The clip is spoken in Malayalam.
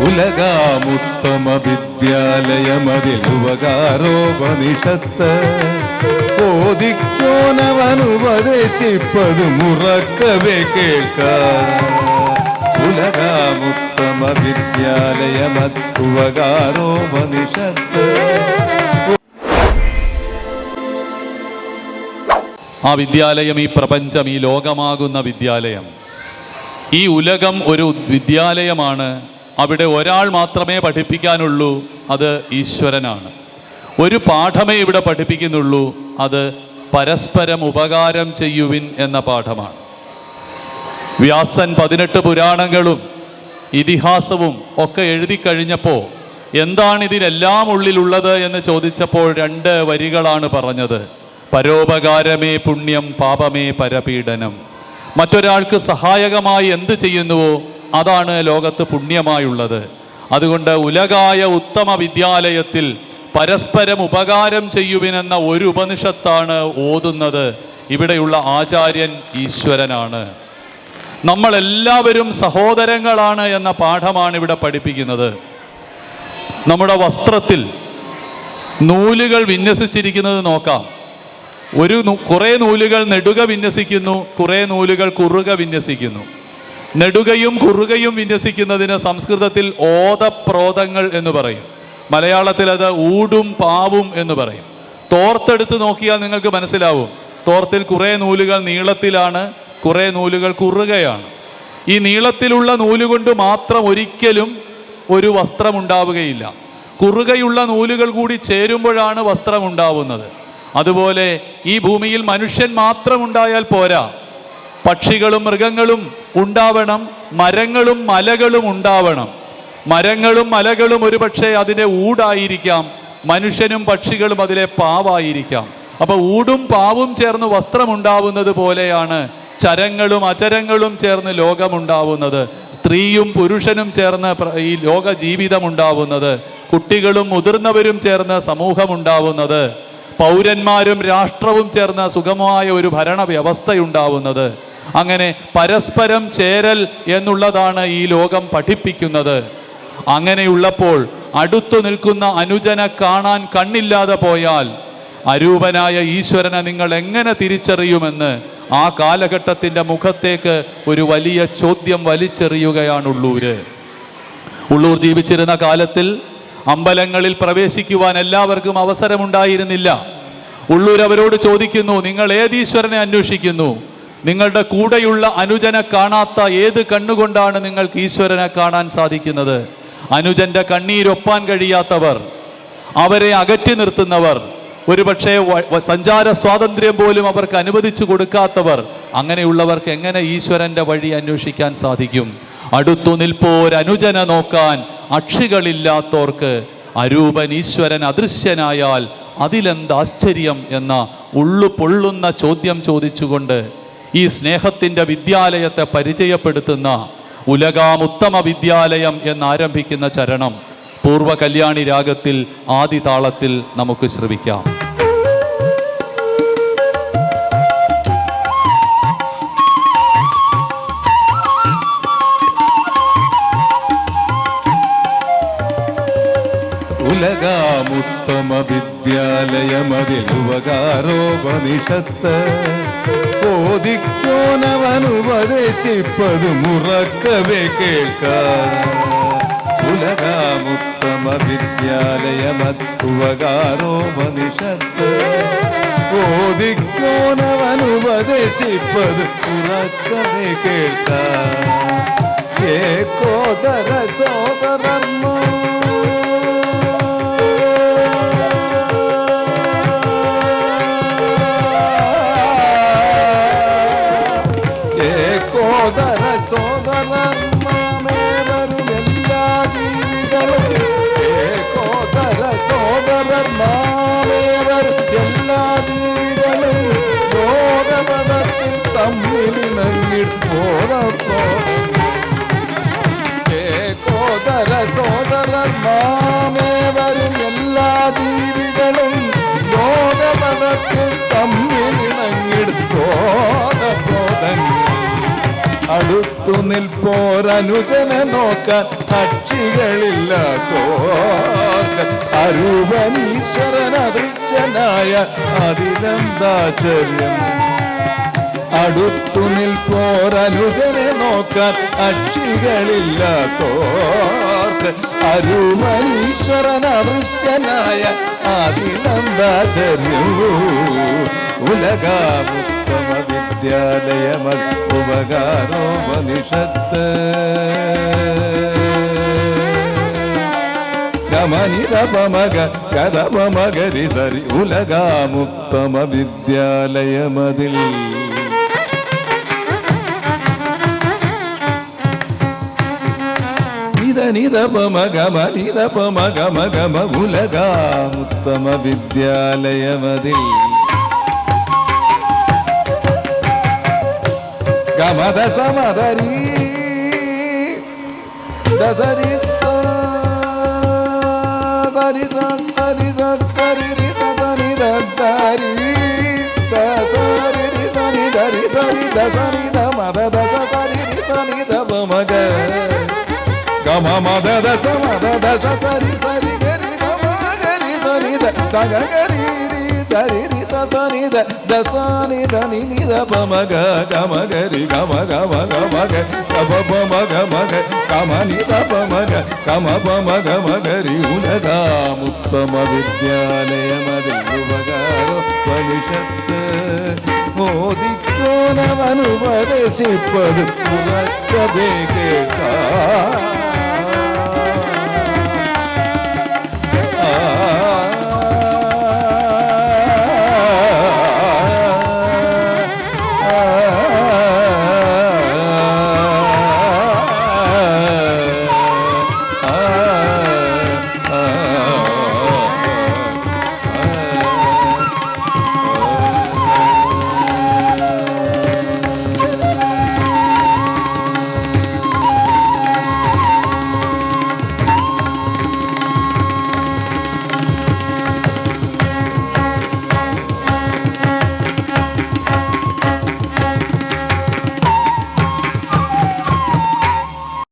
ഉലകാമുത്തമ വിദ്യാലയമതിൽ ഉപകാരോപനിഷത്ത് ഓദിക്കോനവനുപദേശിപ്പതും ഉറക്കവേ കേൾക്കാം. ഉലകാമുത്തമ വിദ്യാലയമത് ഉപകാരോപനിഷത്ത്. ആ വിദ്യാലയം ഈ പ്രപഞ്ചം, ഈ ലോകമാകുന്ന വിദ്യാലയം, ഈ ഉലകം ഒരു വിദ്യാലയമാണ്. അവിടെ ഒരാൾ മാത്രമേ പഠിപ്പിക്കാനുള്ളൂ, അത് ഈശ്വരനാണ്. ഒരു പാഠമേ ഇവിടെ പഠിപ്പിക്കുന്നുള്ളൂ, അത് പരസ്പരം ഉപകാരം ചെയ്യുവിൻ എന്ന പാഠമാണ്. വ്യാസൻ 18 പുരാണങ്ങളും ഇതിഹാസവും ഒക്കെ എഴുതി കഴിഞ്ഞപ്പോൾ എന്താണ് ഇതിനെല്ലാം ഉള്ളിലുള്ളത് എന്ന് ചോദിച്ചപ്പോൾ 2 വരികളാണ് പറഞ്ഞത്. പരോപകാരമേ പുണ്യം, പാപമേ പരപീഡനം. മറ്റൊരാൾക്ക് സഹായകമായി എന്ത് ചെയ്യുന്നുവോ അതാണ് ലോകത്ത് പുണ്യമായുള്ളത്. അതുകൊണ്ട് ഉലകായ ഉത്തമ വിദ്യാലയത്തിൽ പരസ്പരം ഉപകാരം ചെയ്യുവിനെന്ന ഒരു ഉപനിഷത്താണ് ഓതുന്നത്. ഇവിടെയുള്ള ആചാര്യൻ ഈശ്വരനാണ്. നമ്മളെല്ലാവരും സഹോദരങ്ങളാണ് എന്ന പാഠമാണ് ഇവിടെ പഠിപ്പിക്കുന്നത്. നമ്മുടെ വസ്ത്രത്തിൽ നൂലുകൾ വിന്യസിച്ചിരിക്കുന്നത് നോക്കാം. കുറേ നൂലുകൾ നെടുക വിന്യസിക്കുന്നു, കുറേ നൂലുകൾ കുറുക വിന്യസിക്കുന്നു. നെടുകയും കുറുകയും വിന്യസിക്കുന്നതിന് സംസ്കൃതത്തിൽ ഓതപ്രോതങ്ങൾ എന്ന് പറയും. മലയാളത്തിൽ അത് ഊടും പാവും എന്ന് പറയും. തോർത്തെടുത്ത് നോക്കിയാൽ നിങ്ങൾക്ക് മനസ്സിലാവും. തോർത്തിൽ കുറേ നൂലുകൾ നീളത്തിലാണ്, കുറേ നൂലുകൾ കുറുകയാണ്. ഈ നീളത്തിലുള്ള നൂലുകൊണ്ട് മാത്രം ഒരിക്കലും ഒരു വസ്ത്രം ഉണ്ടാവുകയില്ല. കുറുകയുള്ള നൂലുകൾ കൂടി ചേരുമ്പോഴാണ് വസ്ത്രം ഉണ്ടാവുന്നത്. അതുപോലെ ഈ ഭൂമിയിൽ മനുഷ്യൻ മാത്രമുണ്ടായാൽ പോരാ, പക്ഷികളും മൃഗങ്ങളും ഉണ്ടാവണം, മരങ്ങളും മലകളും ഉണ്ടാവണം. മരങ്ങളും മലകളും ഒരുപക്ഷെ അതിൻ്റെ ഊടായിരിക്കാം, മനുഷ്യനും പക്ഷികളും അതിലെ പാവായിരിക്കാം. അപ്പോൾ ഊടും പാവും ചേർന്ന് വസ്ത്രമുണ്ടാവുന്നത് പോലെയാണ് ചരങ്ങളും അചരങ്ങളും ചേർന്ന് ലോകമുണ്ടാവുന്നത്. സ്ത്രീയും പുരുഷനും ചേർന്ന് ഈ ലോക ജീവിതമുണ്ടാവുന്നത്. കുട്ടികളും മുതിർന്നവരും ചേർന്ന് സമൂഹമുണ്ടാവുന്നത്. പൗരന്മാരും രാഷ്ട്രവും ചേർന്ന് സുഗമമായ ഒരു ഭരണവ്യവസ്ഥയുണ്ടാവുന്നത്. അങ്ങനെ പരസ്പരം ചേരൽ എന്നുള്ളതാണ് ഈ ലോകം പഠിപ്പിക്കുന്നത്. അങ്ങനെയുള്ളപ്പോൾ അടുത്തു നിൽക്കുന്ന അനുജനെ കാണാൻ കണ്ണില്ലാതെ പോയാൽ അരൂപനായ ഈശ്വരനെ നിങ്ങൾ എങ്ങനെ തിരിച്ചറിയുമെന്ന് ആ കാലഘട്ടത്തിൻ്റെ മുഖത്തേക്ക് ഒരു വലിയ ചോദ്യം വലിച്ചെറിയുകയാണ് ഉള്ളൂര്. ഉള്ളൂർ ജീവിച്ചിരുന്ന കാലത്തിൽ അമ്പലങ്ങളിൽ പ്രവേശിക്കുവാൻ എല്ലാവർക്കും അവസരമുണ്ടായിരുന്നില്ല. ഉള്ളൂർ അവരോട് ചോദിക്കുന്നു, നിങ്ങൾ ഏത് ഈശ്വരനെ അന്വേഷിക്കുന്നു? നിങ്ങളുടെ കൂടെയുള്ള അനുജനെ കാണാത്ത ഏത് കണ്ണുകൊണ്ടാണ് നിങ്ങൾക്ക് ഈശ്വരനെ കാണാൻ സാധിക്കുന്നത്? അനുജന്റെ കണ്ണീരൊപ്പാൻ കഴിയാത്തവർ, അവരെ അകറ്റി നിർത്തുന്നവർ, ഒരുപക്ഷെ സഞ്ചാര സ്വാതന്ത്ര്യം പോലും അവർക്ക് അനുവദിച്ചു കൊടുക്കാത്തവർ, അങ്ങനെയുള്ളവർക്ക് എങ്ങനെ ഈശ്വരന്റെ വഴി അന്വേഷിക്കാൻ സാധിക്കും? അടുത്തു നിൽപ്പോരനുജനെ നോക്കാൻ അക്ഷികളില്ലാത്തോർക്ക് അരൂപൻ ഈശ്വരൻ അദൃശ്യനായാൽ അതിലെന്താശ്ചര്യം എന്ന ഉള്ളു പൊള്ളുന്ന ചോദ്യം ചോദിച്ചുകൊണ്ട് ഈ സ്നേഹത്തിൻ്റെ വിദ്യാലയത്തെ പരിചയപ്പെടുത്തുന്ന ഉലകാമുത്തമ വിദ്യാലയം എന്നാരംഭിക്കുന്ന ചരണം പൂർവ്വ കല്യാണി രാഗത്തിൽ ആദി താളത്തിൽ നമുക്ക് ശ്രവിക്കാം. ഉലകാമുത്തമ വിദ്യാലയമതിൽ ഉപകാരോപനിഷത്ത് ഓദിക്കോനവനുപദേശിപ്പതും ഉറക്കവേ കേൾക്കാം. ഉലകാമുത്തമ വിദ്യാലയമത് ഉപകാരോപനിഷത്ത് ഓദിക്കോനവനുപദേശിപ്പതും ഉറക്കവേ കേൾക്കാം. ഏകോദര സോദരർമോ സോദരന്മാമേവരും എല്ലാ ജീവികളും ലോകമതത്തിൽ തമ്മിലിണങ്ങിപ്പോറപ്പോ സോദരന്മാമേവരും എല്ലാ ജീവികളും ലോകമതത്തിൽ തമ്മിലിണങ്ങിപ്പോറപ്പോ അടുത്തു നിൽപ്പോരനുജനെ നോക്കാൻ അക്ഷികളില്ലാത്തോർക്ക് അരൂപനീശ്വരൻ അദൃശ്യനായ അതിലെന്താചര്യം. അടുത്തു നിൽപ്പോരനുജനെ നോക്കാൻ അക്ഷികളില്ലാത്തോർക്ക് അരൂപനീശ്വരൻ അദൃശ്യനായ അതിലെന്താചര്യം. ഉലകാമുത്തമ വിദ്യാലയമത് ഉപകാരോപനിഷത്ത്. ഗമനിതപമഗ ഗതപമഗരി സരി ഉലകാമുത്തമ വിദ്യാലയമതിൽ. നിതപമഗമനിതപമഗമഗമ ഉലകാമുത്തമ വിദ്യാലയമതിൽ. ഗമദ സമദരി ദസരി ദരി ദരി ദരി ദരി ദരി ദസരി സരി ദരി സരി ദസരി ദമദ ദസ സരി സരി ദപമഗ ഗമ മദ ദസ മദ ദസ സരി സരി ഗരി ഗമ ഗരി സരി ദ തഗ ഗരി രി ദരി രി തനി ദ ദസാനി ധനി നി ദപമഗ ഗമ ഗരി ഗമ ഗമ ഗമ ഗ പപമഗ മഗ ഗമ നി ദപമഗ ഗമ പമഗ മഗരി ഉലകാമുത്തമ വിദ്യാലയമതിൽ ഉപകാരോപനിഷത്ത്. മോദിക്കോനവനുപദേശിപ്പത് ഉറക്കവേ കേൾക്കാം.